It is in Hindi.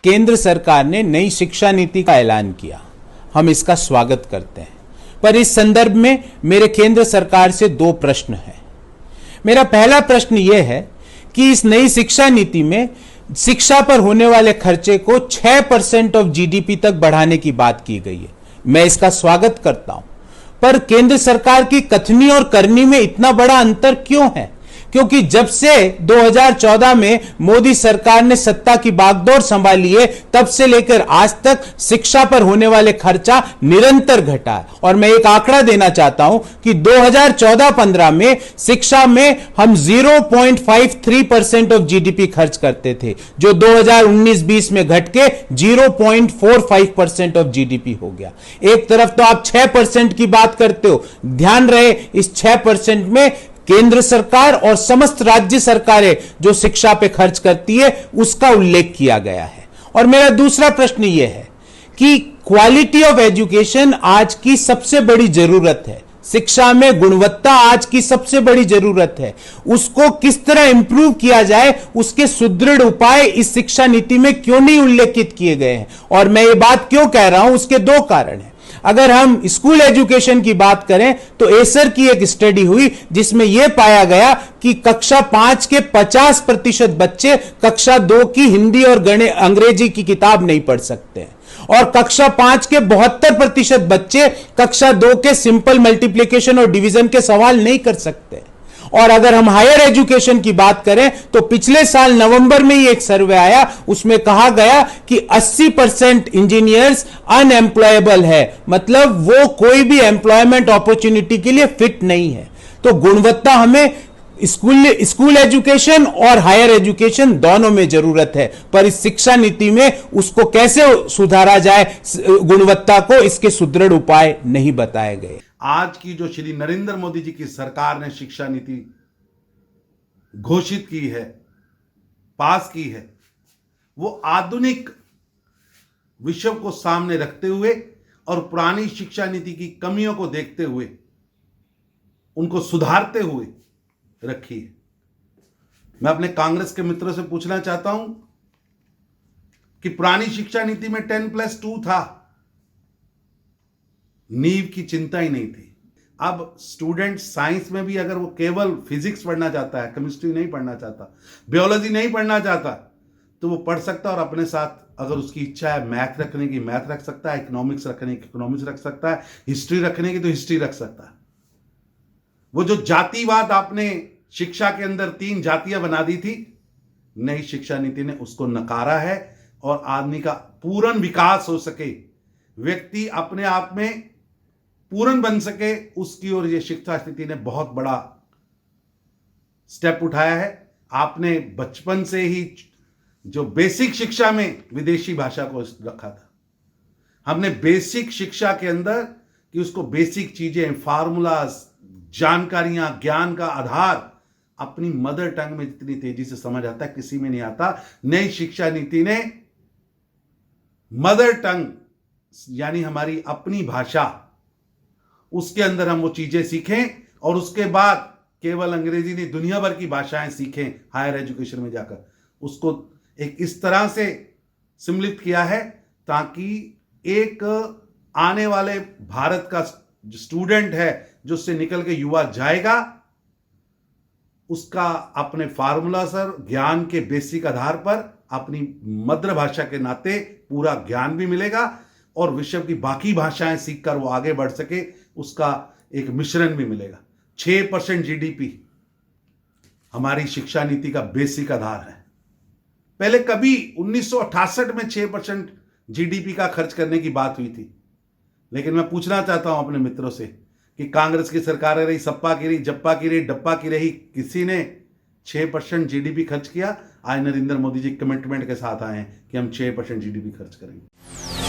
केंद्र सरकार ने नई शिक्षा नीति का ऐलान किया। हम इसका स्वागत करते हैं, पर इस संदर्भ में मेरे केंद्र सरकार से दो प्रश्न हैं। मेरा पहला प्रश्न यह है कि इस नई शिक्षा नीति में शिक्षा पर होने वाले खर्चे को 6% ऑफ जीडीपी तक बढ़ाने की बात की गई है। मैं इसका स्वागत करता हूं, पर केंद्र सरकार की कथनी और करनी में इतना बड़ा अंतर क्यों है? क्योंकि जब से 2014 में मोदी सरकार ने सत्ता की बागडोर संभाली है, तब से लेकर आज तक शिक्षा पर होने वाले खर्चा निरंतर घटा है। और मैं एक आंकड़ा देना चाहता हूं कि 2014-15 में शिक्षा में हम 0.53% ऑफ जीडीपी खर्च करते थे, जो 2019-20 में घट के 0.45% ऑफ जीडीपी हो गया। एक तरफ तो आप 6% की बात करते हो, ध्यान रहे इस 6% में केंद्र सरकार और समस्त राज्य सरकारें जो शिक्षा पे खर्च करती है उसका उल्लेख किया गया है। और मेरा दूसरा प्रश्न यह है कि क्वालिटी ऑफ एजुकेशन आज की सबसे बड़ी जरूरत है। शिक्षा में गुणवत्ता आज की सबसे बड़ी जरूरत है। उसको किस तरह इंप्रूव किया जाए, उसके सुदृढ़ उपाय इस शिक्षा नीति में क्यों नहीं उल्लेखित किए गए हैं? और मैं ये बात क्यों कह रहा हूं, उसके दो कारण हैं। अगर हम स्कूल एजुकेशन की बात करें तो एसर की एक स्टडी हुई जिसमें यह पाया गया कि कक्षा 5 के 50% बच्चे कक्षा 2 की हिंदी और अंग्रेजी की किताब नहीं पढ़ सकते हैं, और कक्षा 5 के 72% बच्चे कक्षा 2 के सिंपल मल्टीप्लिकेशन और डिवीजन के सवाल नहीं कर सकते। और अगर हम हायर एजुकेशन की बात करें तो पिछले साल नवंबर में ही एक सर्वे आया, उसमें कहा गया कि 80% इंजीनियर्स अनएम्प्लॉयबल है, मतलब वो कोई भी एम्प्लॉयमेंट अपॉर्चुनिटी के लिए फिट नहीं है। तो गुणवत्ता हमें स्कूल एजुकेशन और हायर एजुकेशन दोनों में जरूरत है, पर इस शिक्षा नीति में उसको कैसे सुधारा जाए, गुणवत्ता को, इसके सुदृढ़ उपाय नहीं बताए गए। आज की जो श्री नरेंद्र मोदी जी की सरकार ने शिक्षा नीति घोषित की है, पास की है, वो आधुनिक विषयों को सामने रखते हुए और पुरानी शिक्षा नीति की कमियों को देखते हुए उनको सुधारते हुए रखी है। मैं अपने कांग्रेस के मित्रों से पूछना चाहता हूं कि पुरानी शिक्षा नीति में 10+2 था, नींव की चिंता ही नहीं थी। अब स्टूडेंट साइंस में भी अगर वो केवल फिजिक्स पढ़ना चाहता है, केमिस्ट्री नहीं पढ़ना चाहता, बायोलॉजी नहीं पढ़ना चाहता, तो वो पढ़ सकता है, और अपने साथ अगर उसकी इच्छा है मैथ रखने की मैथ रख सकता है, इकोनॉमिक्स रखने की इकोनॉमिक्स रख सकता है, हिस्ट्री रखने की तो हिस्ट्री रख सकता है। वो जो जातिवाद आपने शिक्षा के अंदर 3 जातियां बना दी थी, नई शिक्षा नीति ने उसको नकारा है, और आदमी का पूर्ण विकास हो सके, व्यक्ति अपने आप में पूर्ण बन सके, उसकी ओर ये शिक्षा नीति ने बहुत बड़ा स्टेप उठाया है। आपने बचपन से ही जो बेसिक शिक्षा में विदेशी भाषा को रखा था, हमने बेसिक शिक्षा के अंदर कि उसको बेसिक चीजें, फार्मूलाज, जानकारियां, ज्ञान का आधार अपनी मदर टंग में जितनी तेजी से समझ आता है किसी में नहीं आता। नई शिक्षा नीति ने मदर टंग यानी हमारी अपनी भाषा, उसके अंदर हम वो चीजें सीखें, और उसके बाद केवल अंग्रेजी नहीं दुनिया भर की भाषाएं सीखें हायर एजुकेशन में जाकर। उसको एक इस तरह से सम्मिलित किया है ताकि एक आने वाले भारत का जो स्टूडेंट है, जो उससे निकल के युवा जाएगा, उसका अपने फार्मूला सर ज्ञान के बेसिक आधार पर अपनी मातृभाषा के नाते पूरा ज्ञान भी मिलेगा, और विश्व की बाकी भाषाएं सीखकर वो आगे बढ़ सके, उसका एक मिश्रण भी मिलेगा। 6% जीडीपी हमारी शिक्षा नीति का बेसिक आधार है। पहले कभी 1968 में 6% जीडीपी का खर्च करने की बात हुई थी, लेकिन मैं पूछना चाहता हूं अपने मित्रों से कि कांग्रेस की सरकारें रही, सपा की रही, जप्पा की रही, डप्पा की रही, किसी ने 6% जीडीपी खर्च किया? आज नरेंद्र मोदी जी कमिटमेंट के साथ आए हैं कि हम 6% जीडीपी खर्च करेंगे।